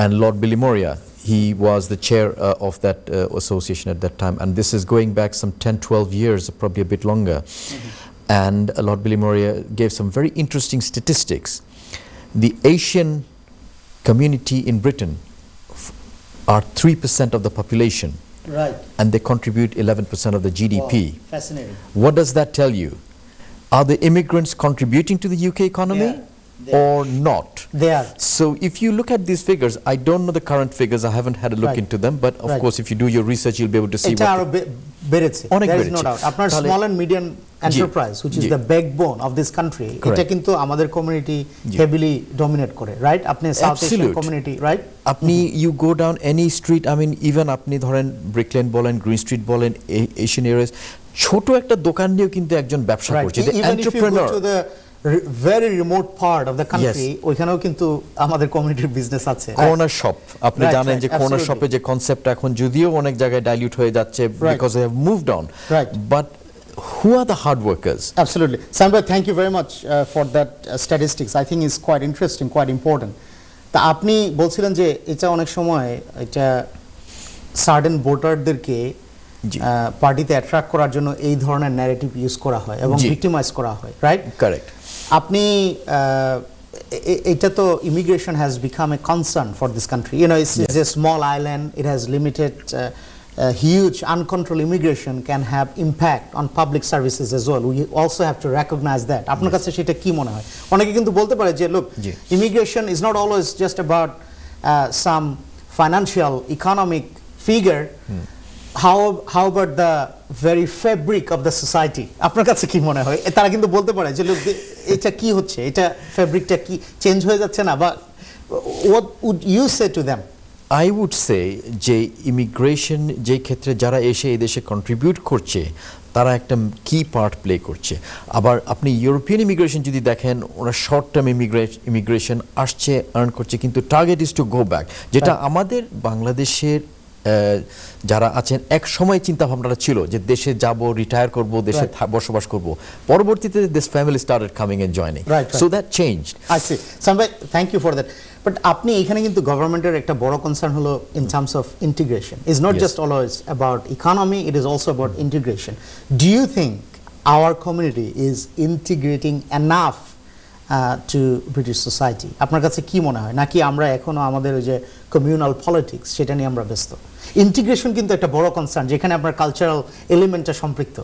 and Lord Billy Moria, he was the chair of that association at that time, and this is going back some 10-12 years, probably a bit longer. And Lord Billy Moria gave some very interesting statistics. The Asian community in Britain are 3% of the population, right, and they contribute 11% of the GDP. Wow, fascinating. What does that tell you? Are the immigrants contributing to the UK economy or not? They are. So if you look at these figures, I don't know the current figures, I haven't had a look Right. into them, but of Right. course if you do your research you'll be able to see এটা what আরো বেড়েছে, অনেক there is no বেড়েছে। doubt. আপনার তাহলে- small and medium enterprise which is জি। the backbone of this country, এটা Correct. কিন্তু আমাদের কমিউনিটি জি। হেভিলি ডমিনেট করে, রাইট? আপনি south Asian Absolute. Community, right? আপনি you go down any street, I mean even আপনি ধরেন ব্রিকলেন বলেন, গ্রিন স্ট্রিট বলেন, এশিয়ান এরিয়াস, ছোট একটা দোকান নিয়েও কিন্তু একজন ব্যবসা করছে, Even if you go entrepreneur. to the very remote part of the country, ওইখানেও কিন্তু আমাদের কমিউনিটির বিজনেস আছে, right? কর্নার শপ, আপনি Right, জানেন right, যে কর্নার absolutely. শপে যে কনসেপ্ট এখন যদিও অনেক জায়গায় ডাইলিউট হয়ে যাচ্ছে because they have moved on, Right. But who are the hard workers? Absolutely. Samba, thank you very much for that statistics. I think it's quite interesting, quite important. তা আপনি বলছিলেন যে এটা অনেক সময় এটা সার্টেন ভোটারদেরকে জি। পার্টিতে অ্যাট্রাক্ট করার জন্য এই ধরনের ন্যারেটিভ ইউজ করা হয় এবং জি। ভিক্টিমাইজ করা হয়, রাইট? কারেক্ট। আপনি এটা তো immigration has become a concern for this country, you know, it's a small island, it has limited huge uncontrolled immigration can have impact on public services as well. We also have to recognize that. আপনার কাছে সেটা কি মনে হয়? অনেকে কিন্তু বলতে পারে যে look, immigration is not always just about some financial economic figure. How about the very fabric of the society? আপনার কাছে কি মনে হয়? তারা কিন্তু বলতে পারে যে look, এটা কি হচ্ছে, এটা ফেব্রিকটা কি চেঞ্জ হয়ে যাচ্ছে না? বা what would you say to them? I would say যে ইমিগ্রেশন যে ক্ষেত্রে যারা এসে এই দেশে কন্ট্রিবিউট করছে তারা একটা কি পার্ট প্লে করছে। আবার আপনি ইউরোপিয়ান ইমিগ্রেশন যদি দেখেন, ওরা শর্ট টার্ম ইমিগ্রেশন আসছে, আর্ন করছে, কিন্তু target is to go back, যেটা আমাদের বাংলাদেশের যারা আছেন এক সময় চিন্তা ভাবনাটা ছিল যে দেশে যাব, রিটায়ার করব, দেশে বসবাস করব, পরবর্তীতে this family started coming and joining, so that changed. I see Sam ভাই, thank you for that. But আপনি এখানে কিন্তু গভর্নমেন্টের একটা বড় কনসার্ন হলো in terms of integration is not just always about economy, it is also about integration. Do you think our community is integrating enough to British society? আপনার কাছে কি মনে হয়, নাকি আমরা এখনো আমাদের ওই যে কমিউনাল পলিটিক্স সেটা নিয়ে আমরা ব্যস্ত? ইন্টিগ্রেশন কিন্তু একটা বড় কনসার্ন যেখানে আপনার কালচারাল এলিমেন্টটা সম্পৃক্ত।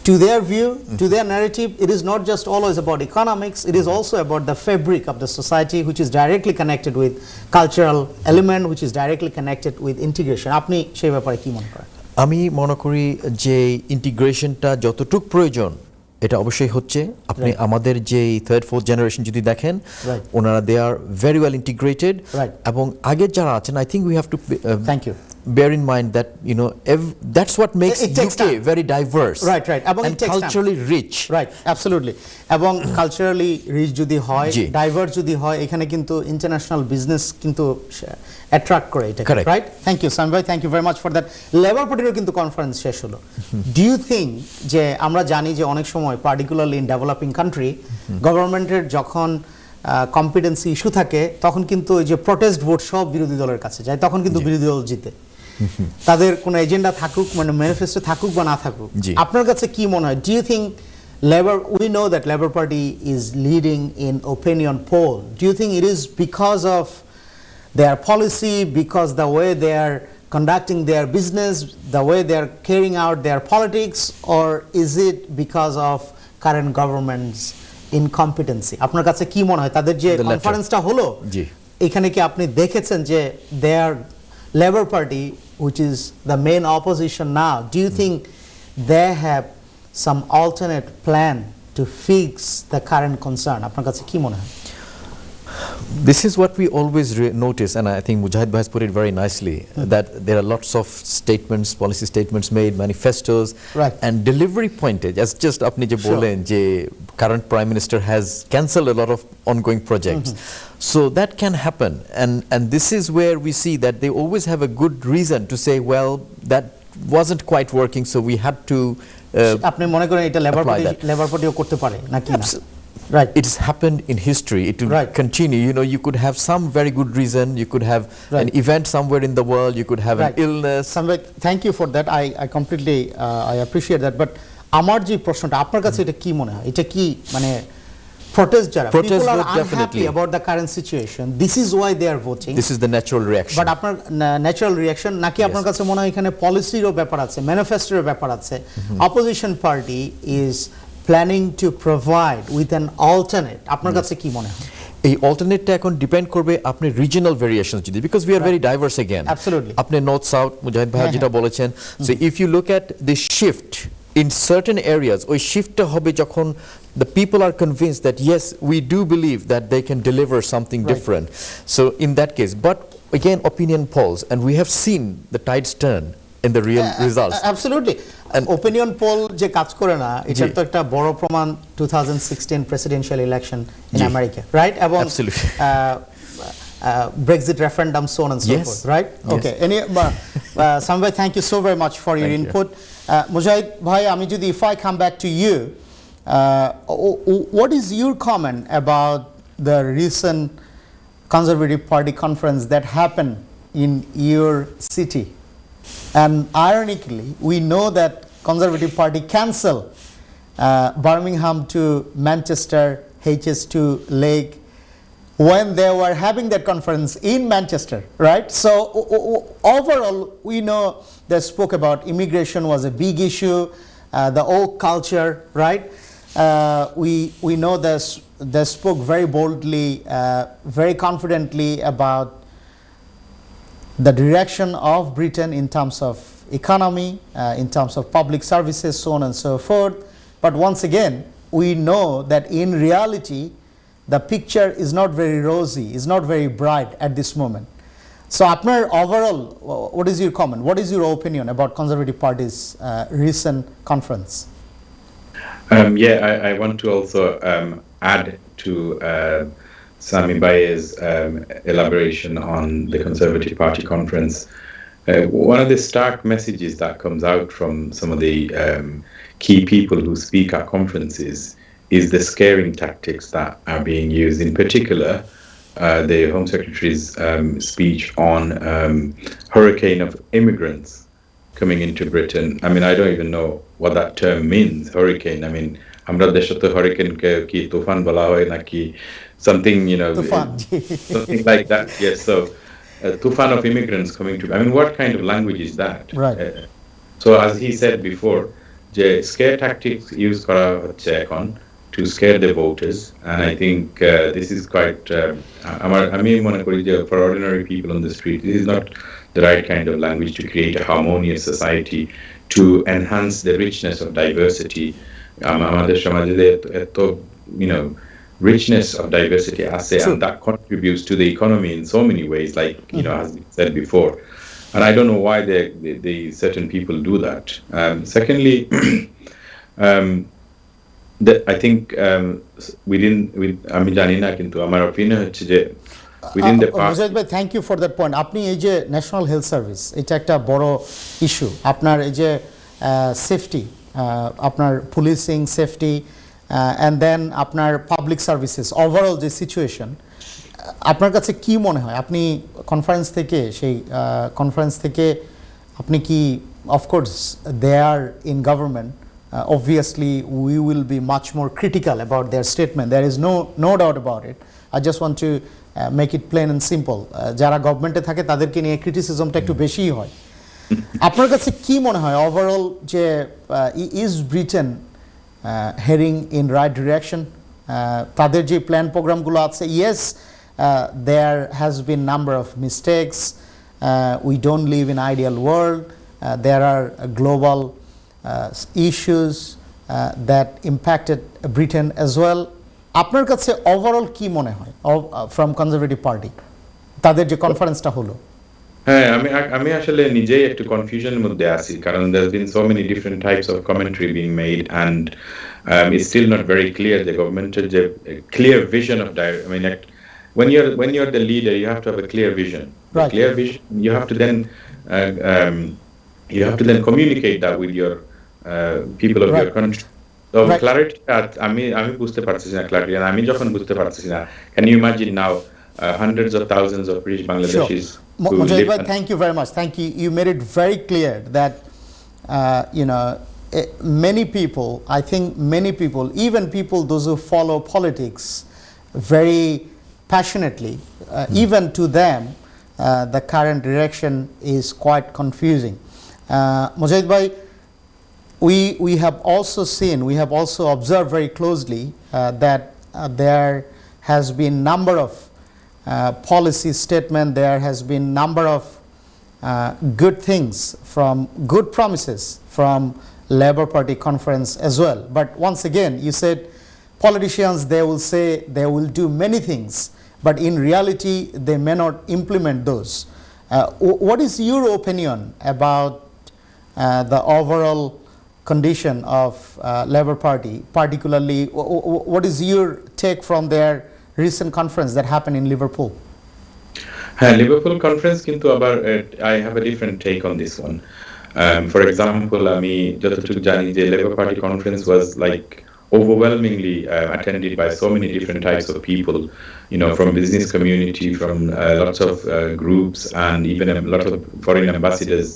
To their view, to their narrative, it is not just always about economics, it is also about the fabric of the society which is directly connected with cultural element, which is directly connected with integration. আপনি সেই ব্যাপারে কি মনে করেন? আমি মনে করি যে ইন্টিগ্রেশনটা যতটুক প্রয়োজন এটা অবশ্যই হচ্ছে। আপনি আমাদের যে থার্ড ফোর্থ জেনারেশন যদি দেখেন, ওনারা they are very well integrated, এবং আগের যারা আছেন, I think we have to thank you bear in mind that that's what makes UK very diverse, right and culturally rich, right, absolutely, এবং culturally rich যদি হয়, ডাইভার্স যদি হয়, এখানে কিন্তু ইন্টারন্যাশনাল বিজনেস কিন্তু অ্যাট্রাক্ট করে এটা, রাইট? থ্যাংক ইউ সাম ভাই, thank you very much for that. Labour পার্টিরও কিন্তু কনফারেন্স শেষ হলো। ডু ইউ থিঙ্ক যে আমরা জানি যে অনেক সময় পার্টিকুলারলি ইন ডেভেলপিং কান্ট্রি গভর্নমেন্টের যখন কম্পিটেন্সি ইস্যু থাকে তখন কিন্তু ওই যে প্রটেস্ট ভোট সব বিরোধী দলের কাছে যায়, তখন কিন্তু বিরোধী দল জিতে, তাদের কোনো এজেন্ডা থাকুক, মানে ম্যানিফেস্টো থাকুক বা না থাকুক। আপনার কাছে কি মনে হয়? Do you think Labour, we know that Labour Party is leading in opinion poll. Do you think it is because of their policy, because the way they are conducting their business, the way they are carrying out their politics, or is it because of current government's incompetency? আপনার কাছে কি মনে হয় তাদের যে কনফারেন্সটা হলো এখানে কি আপনি দেখেছেন যে their Labour Party, which is the main opposition now, do you think they have some alternate plan to fix the current concern? আপনার কাছে কি মনে হয়? This is what we always notice, and I think Mujahid Bhai has put it very nicely, that there are lots of statements, policy statements made, manifestos, and delivery pointage, as just apni je bolen je current Prime Minister has cancelled a lot of ongoing projects. So that can happen, and this is where we see that they always have a good reason to say, well, that wasn't quite working, so we had to আপনি মনে করেন এটা labour পার্টিও করতে পারে নাকি না? Right. It has happened in history. It will continue. You know, you could have some very good reason. You could have an event somewhere in the world. You could have an illness. Thank you for that. I completely I appreciate that. But আমার যে প্রশ্নটা আপনার কাছে এটা কি মনে হয়? এটা কি মানে protest যারা people are unhappy about the current situation. This is why they are voting. This is the natural reaction. But আপনার natural reaction নাকি আপনার কাছে মনে হয় এখানে পলিসিরও ব্যাপার আছে, ম্যানিফেস্টোর ব্যাপার আছে? Opposition party is planning to provide with an alternate. আপনার কাছে কি মনে হয়? এই অল্টারনেটটা এখন ডিপেন্ড করবে আপনি রিজিওনাল ভেরিয়েশনস যদি, because we are very diverse again. Absolutely. আপনি নর্থ সাউথ মুজাহিদ ভাই যেটা বলেছেন, so if you look at the shift in certain areas, ওই শিফটটা হবে যখন the people are convinced that yes, we do believe that they can deliver something different. So in that case, but again opinion polls, and we have seen the tides turn in the real results. Absolutely. And opinion poll যে কাজ করে না, এটা তো একটা বড় প্রমাণ 2016 presidential election in America, right? এবং Brexit referendum, so on and so forth, right? Okay. Sambai, thank you so very much for your input. Mujahid bhai, আমি যদি if I come back to you, what is your comment about the recent Conservative Party conference that happened in your city? And ironically, we know that Conservative Party cancelled Birmingham to Manchester HS2 leg when they were having that conference in Manchester, right? So overall, we know they spoke about immigration was a big issue, the old culture, right? We know they spoke very boldly, very confidently about the direction of Britain in terms of economy, in terms of public services, so on and so forth. But once again, we know that in reality, the picture is not very rosy, is not very bright at this moment. So, Apnar, overall, what is your comment? What is your opinion about Conservative Party's recent conference? I want to also add to Sami Bhai's elaboration on the Conservative Party conference. One of the stark messages that comes out from some of the key people who speak at conferences is the scaring tactics that are being used. In particular, the Home Secretary's speech on hurricane of immigrants coming into Britain. I mean, I don't even know what that term means, hurricane. I mean, আমরা দেশে তো হরিকেনকে কি তুফান বলা হয় নাকি something, something like that. Yes, so tufan of immigrants coming to. I mean, what kind of language is that? Right. So as he said before, the scare tactics used করা হচ্ছে এখন to scare the voters, and I think this is quite. আমি মনে করি যে for ordinary people on the street, this is not the right kind of language to create a harmonious society, to enhance the richness of diversity. আমাদের সমাজে এত richness of diversity আছে, and that contributes to the economy in so many ways, like as we said before, and I don't know why they certain people do that. Secondly, I think আমি জানি না, কিন্তু আমার opinion হচ্ছে যে within the past. Mujahid bhai, thank you for that point. আপনি এই যে ন্যাশনাল হেলথ সার্ভিস, এটা একটা বড় ইস্যু। আপনার এই যে সেফটি, আপনার পুলিশিং সেফটি, অ্যান্ড দেন আপনার পাবলিক সার্ভিসেস, ওভারঅল যে সিচুয়েশন, আপনার কাছে কি মনে হয়? আপনি কনফারেন্স থেকে আপনি কি, of course they are in government, obviously we will be much more critical about their statement, there is no doubt about it. I just want to make it plain and simple. যারা গভর্নমেন্টে থাকে তাদেরকে নিয়ে ক্রিটিসিজমটা একটু বেশিই হয়। আপনার কাছে কি মনে হয় ওভারঅল যে is Britain heading in right direction? তাদের যে প্ল্যান প্রোগ্রামগুলো আছে, yes there has been number of mistakes, we don't live in ideal world, there are global issues that impacted Britain as well. আপনার কাছে ওভারঅল কি মনে হয় ফ্রম কনজারভেটিভ পার্টি, তাদের যে কনফারেন্সটা হলো? হ্যাঁ, আমি আসলে নিজেই একটু কনফিউশনের মধ্যে আছি, কারণ there's been so many different types of commentary being made, and it's still not very clear the governmented clear vision of I mean, when you're the leader, you have to have a clear vision. Right. Clear vision, you have to then communicate that with your people of your country. So clarity, আমি বুঝতে পারছি না clarity, and আমি যখন বুঝতে পারছি না, can you imagine now hundreds of thousands of British Bangladeshis? Mujahid bhai, thank you very much. Thank you. You made it very clear that many people, I think many people, even people those who follow politics very passionately, even to them the current direction is quite confusing. Mujahid bhai, we have also seen, we have also observed very closely that there has been number of policy statement, there has been number of good things, from good promises from Labour Party conference as well. But once again, you said politicians, they will say they will do many things, but in reality they may not implement those. What is your opinion about the overall condition of Labour Party, particularly what is your take from their recent conference that happened in Liverpool? Liverpool conference, কিন্তু আবার I have a different take on this one. For example, আমি যতটুকু জানি যে Labour Party conference was like overwhelmingly attended by so many different types of people, from business community, from lots of groups, and even a lot of foreign ambassadors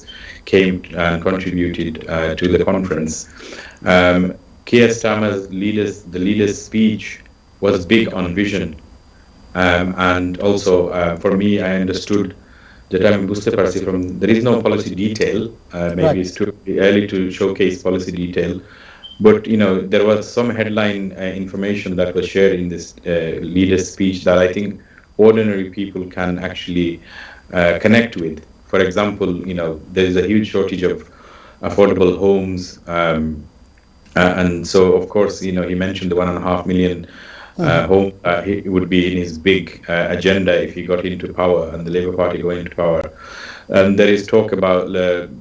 came and contributed to the conference. Keir Starmer's the leader's speech was big on vision, and also for me, I understood that there is no policy detail. Maybe it's too early to showcase policy detail, but there was some headline information that was shared in this leader's speech that I think ordinary people can actually connect with. For example, there is a huge shortage of affordable homes, and so of course, he mentioned the 1.5 million home it would be in his big agenda if he got into power and the Labour Party going into power. And there is talk about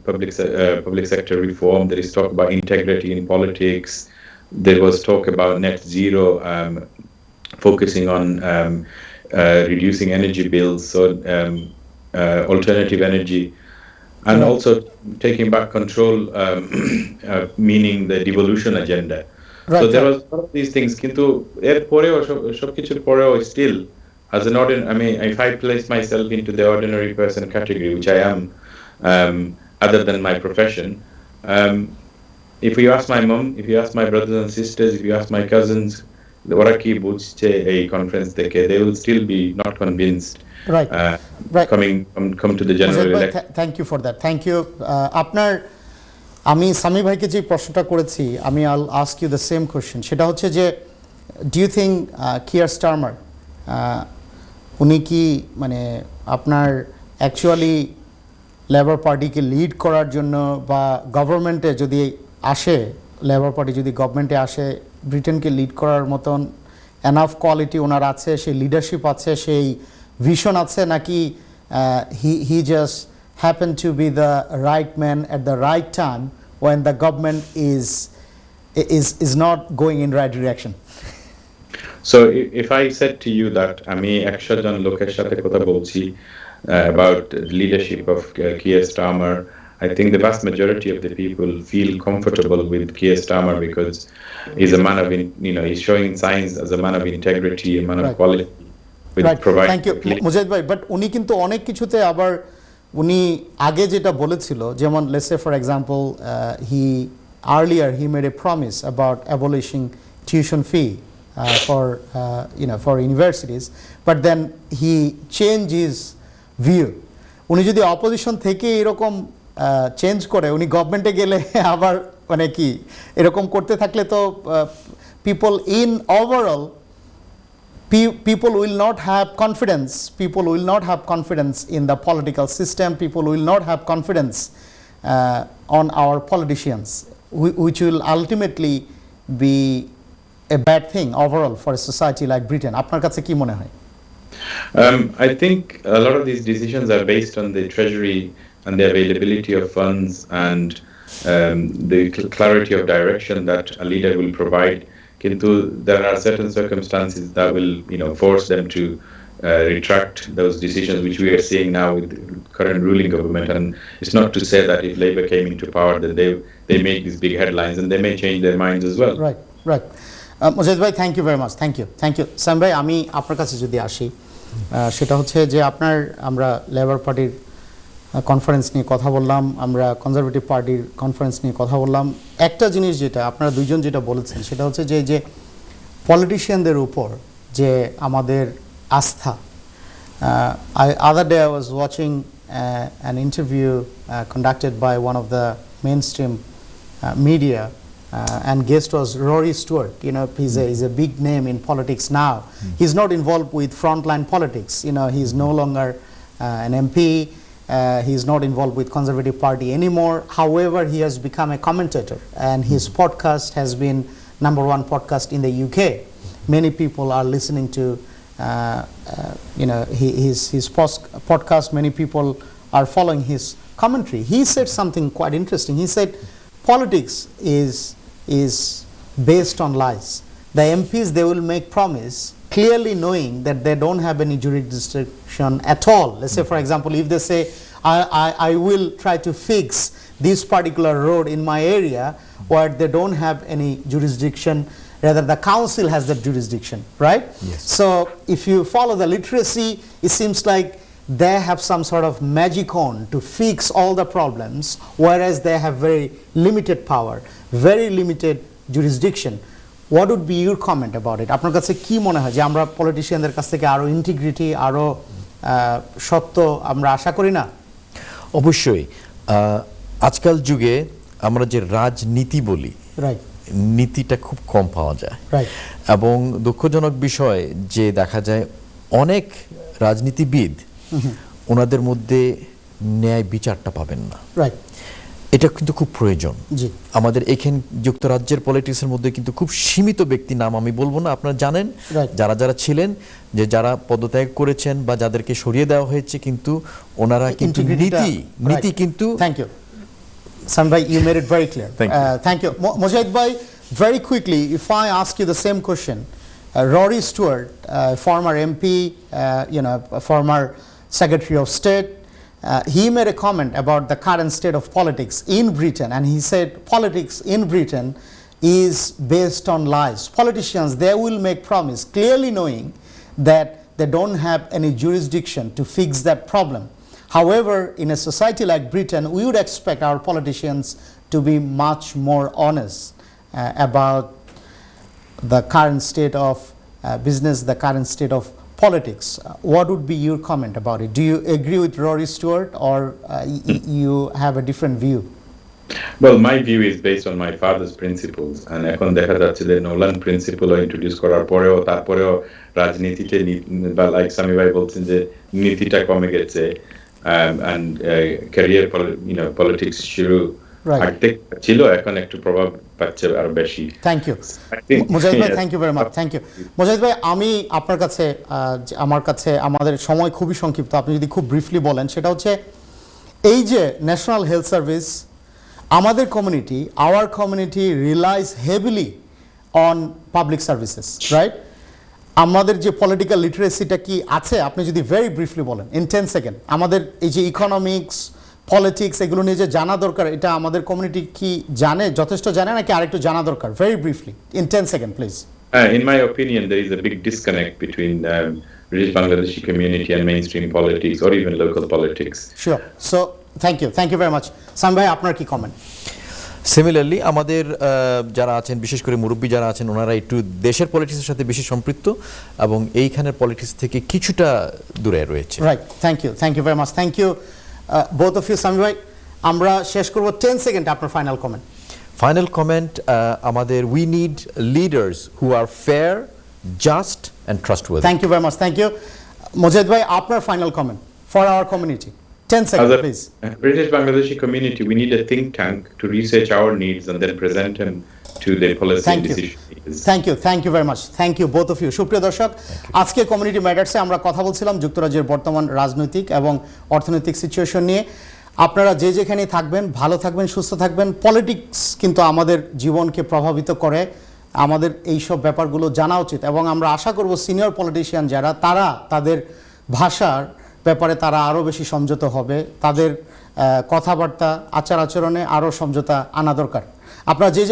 public sector reform. There is talk about integrity in politics. There was talk about net zero, focusing on reducing energy bills, so alternative energy. and also taking back control, meaning the devolution agenda. Right, So there right. was all of these things. Kintu er poreo sob kichur poreo still as an ordinary. I mean, if I place myself into the ordinary person category, which I am, other than my profession. If you ask my mom, if you ask my brothers and sisters, if you ask my cousins, ওরা কি বুঝছে এই conference থেকে, they will still be not convinced. Right. Right. Come to the general Mujahid bhai, election. thank you for that. Thank you. আপনার আমি সামি ভাইকে যে প্রশ্নটা করেছি, আমি I'll ask you the same question. সেটা হচ্ছে যে do you think Keir Starmer উনি কি মানে আপনার অ্যাকচুয়ালি লেবার পার্টিকে লিড করার জন্য বা গভর্নমেন্টে যদি আসে, লেবার পার্টি যদি গভর্নমেন্টে আসে, ব্রিটেনকে লিড করার মতন এনাফ কোয়ালিটি ওনার আছে, সেই লিডারশিপ আছে, সেই ভিশন আছে, নাকি he just happen to B the right man at the right time when the government is not going in right direction? So if I said to you that আমি 100 জন লোকের সাথে কথা বলছি about the leadership of Keir Starmer, I think the vast majority of the people feel comfortable with Keir Starmer because he's a man of, he's showing signs as a man of integrity, a man of quality. Right. Thank you, Mujahid bhai. But উনি কিন্তু অনেক কিছুতে আবার উনি আগে যেটা বলেছিল, যেমন let's say for example he made a promise about abolishing tuition fee for universities, but then he changed his view. উনি যদি অপোজিশন থেকে এরকম চেঞ্জ করে, উনি গভর্নমেন্টে গেলে আবার মানে কি এরকম করতে থাকলে তো people in overall people will not have confidence. People will not have confidence in the political system. People will not have confidence on our politicians, which will ultimately be a bad thing overall for a society like Britain. আপনার কাছে কি মনে হয়? I think a lot of these decisions are based on the treasury and the availability of funds and the clarity of direction that a leader will provide. Kintu there are certain circumstances that will, force them to retract those decisions, which we are seeing now with the current ruling government. And it's not to say that if Labour came into power that they make these big headlines, and they may change their minds as well. Right. Mujahid bhai, thank you very much. Thank you. Sam bhai, আমি আপনার কাছে যদি আসি, সেটা হচ্ছে যে আমরা labour পার্টির কনফারেন্স নিয়ে কথা বললাম, আমরা কনজারভেটিভ পার্টির কনফারেন্স নিয়ে কথা বললাম। একটা জিনিস যেটা আপনারা দুইজন যেটা বলেছেন, সেটা হচ্ছে যে পলিটিশিয়ানদের উপর যে আমাদের আস্থা। Other day I was watching an interview conducted by one of the mainstream media, and guest was Rory Stewart. He's a big name in politics now. He's not involved with frontline politics. He's no longer an MP. He's not involved with Conservative Party anymore. However, he has become a commentator, and his podcast has been #1 podcast in the UK. Many people are listening to his podcast. Many people are following his commentary. He said something quite interesting. He said politics is based on lies. The MPs, they will make promise clearly knowing that they don't have any jurisdiction at all. Let's say, for example, if they say, I will try to fix this particular road in my area, where they don't have any jurisdiction, rather the council has that jurisdiction, right? Yes. So if you follow the literacy, it seems like they have some sort of magic wand to fix all the problems, whereas they have very limited power, very limited jurisdiction. What would be your comment about it? আপনার কাছে কি মনে হয় যে আমরা পলিটিশিয়ানদের কাছ থেকে আরো ইন্টিগ্রিটি, আরো সত্য আমরা আশা করি না? অবশ্যই। আজকাল যুগে আমরা যে রাজনীতি বলি, নীতিটা খুব কম পাওয়া যায়, এবং দুঃখজনক বিষয় যে দেখা যায় অনেক রাজনীতিবিদ ওনাদের মধ্যে ন্যায় বিচারটা পাবেন না। এটা কিন্তু খুব প্রয়োজন। আমাদের এখানে যুক্তরাজ্যের পলিটিক্সের মধ্যে কিন্তু খুব সীমিত ব্যক্তি, নাম আমি বলবো না, আপনারা জানেন যারা ছিলেন, যে যারা পদত্যাগ করেছেন বা যাদেরকে সরিয়ে দেওয়া হয়েছে, কিন্তু ওনারা কিন্তু নীতি কিন্তু। Thank you Sam bhai, you made it very clear. Thank you. Mujahid bhai, very quickly, if I ask you the same question, Rory Stewart, former MP, a former Secretary of State, he made a comment about the current state of politics in Britain, and he said politics in Britain is based on lies. Politicians, they will make promise clearly knowing that they don't have any jurisdiction to fix that problem. However, in a society like Britain, we would expect our politicians to be much more honest about the current state of business, the current state of politics. What would be your comment about it? Do you agree with Rory Stewart, or you have a different view? Well, my view is based on my father's principles, and এখন দেখা যাচ্ছে যে Nolan principle introduce করার পরেও তারপরেও রাজনীতিতে বা like Sami ভাই বলছেন যে নীতিটা কমে গেছে, and career politics শুরু আর্থিক ছিল, এখন একটু প্রভাব পাচ্ছে আরো বেশি। থ্যাংক ইউ মুজাহিদ ভাই, thank you very much, thank you Mujahid ভাই। আমি আপনার কাছে আমার কাছে আমাদের সময় খুবই সংক্ষিপ্ত, আপনি যদি খুব ব্রিফলি বলেন, সেটা হচ্ছে এই যে ন্যাশনাল হেলথ সার্ভিস, আমাদের community, our community realise heavily on public services, right? আমাদের যে পলিটিক্যাল লিটারেসিটা কি আছে, আপনি যদি ভেরি ব্রিফলি বলেন ইন 10 সেকেন্ড, আমাদের এই যে ইকোনমিক্স, পলিটিক্স, এগুলো নিয়ে যে জানা দরকার, এটা আমাদের কমিউনিটি কি জানে, যথেষ্ট জানে, নাকি আরেকটু জানা দরকার? Very briefly in 10 second please. In my opinion, there is a big disconnect between British Bangladeshi community and mainstream politics, or even local politics. Sure. So, thank you very much. Sam bhai, আপনার কি comment? Similarly আমাদের যারা আছেন, বিশেষ করে মুরব্বী যারা আছেন, ওনারা একটু দেশের পলিটিক্সের সাথে বেশি সম্পৃক্ত এবং এইখানের পলিটিক্স থেকে কিছুটা দূরে রয়েছে। Right, thank you very much, thank you both of you. Sami ভাই, আমরা শেষ করব 10 সেকেন্ড, আপনার ফাইনাল কমেন্ট। ফাইনাল কমেন্ট, আমাদের we need leaders who are fair, just and trustworthy. Thank you very much, thank you. Mujahid ভাই, আপনার final comment for our community, 10 seconds, please. British Bangladeshi community, we need a think tank to research our needs and then present them to the policy decision makers. Thank you very much. Thank you both of you. সুপ্রিয় দর্শক, আজকে community ম্যাটার্সে আমরা কথা বলছিলাম যুক্তরাজ্যের বর্তমান রাজনৈতিক এবং অর্থনৈতিক সিচুয়েশন নিয়ে। আপনারা যে যেখানে থাকবেন, ভালো থাকবেন, সুস্থ থাকবেন। পলিটিক্স কিন্তু আমাদের জীবনকে প্রভাবিত করে, আমাদের এইসব ব্যাপারগুলো জানা উচিত, এবং আমরা আশা করব সিনিয়র পলিটিশিয়ান যারা, তারা তাদের ভাষার ব্যাপারে তারা আরও বেশি সমঝোতা হবে, তাদের কথাবার্তা, আচার আচরণে আরও সমঝোতা আনা দরকার। আপনারা যে